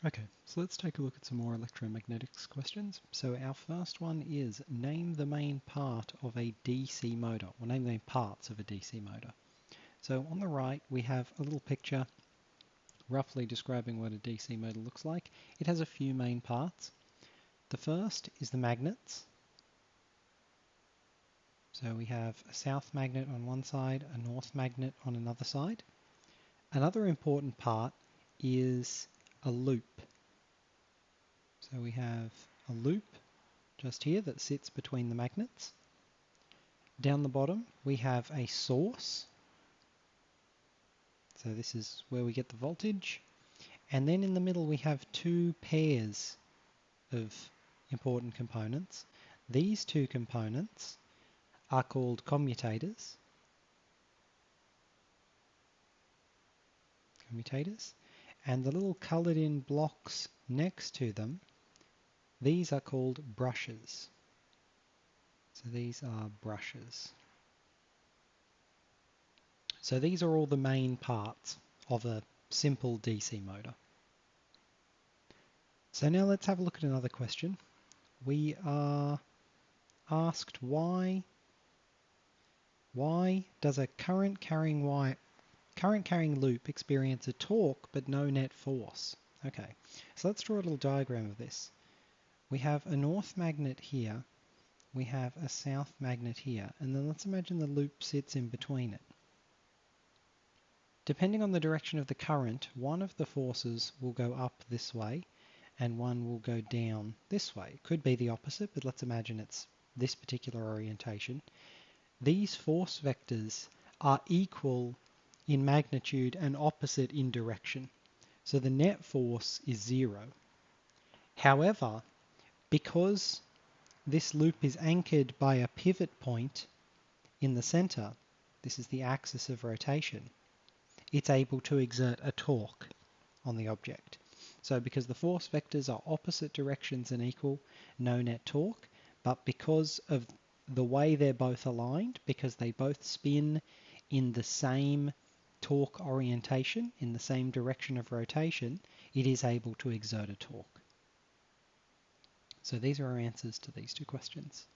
Okay, so let's take a look at some more electromagnetics questions. So our first one is name the main part of a DC motor, or name the main parts of a DC motor. So on the right we have a little picture roughly describing what a DC motor looks like. It has a few main parts. The first is the magnets. So we have a south magnet on one side, a north magnet on another side. Another important part is a loop. So we have a loop just here that sits between the magnets. Down the bottom we have a source. So this is where we get the voltage. And then in the middle we have two pairs of important components. These two components are called commutators. And the little coloured in blocks next to them, these are called brushes. So these are brushes. So these are all the main parts of a simple DC motor. So now let's have a look at another question. We are asked why does a current carrying loop experience a torque but no net force? Okay, so let's draw a little diagram of this. We have a north magnet here, we have a south magnet here, and then let's imagine the loop sits in between it. Depending on the direction of the current, one of the forces will go up this way and one will go down this way. It could be the opposite, but let's imagine it's this particular orientation. These force vectors are equal in magnitude and opposite in direction. So the net force is 0. However, because this loop is anchored by a pivot point in the center, this is the axis of rotation, it's able to exert a torque on the object. So because the force vectors are opposite directions and equal, no net torque, but because of the way they're both aligned, because they both spin in the same torque orientation, in the same direction of rotation, it is able to exert a torque. So these are our answers to these two questions.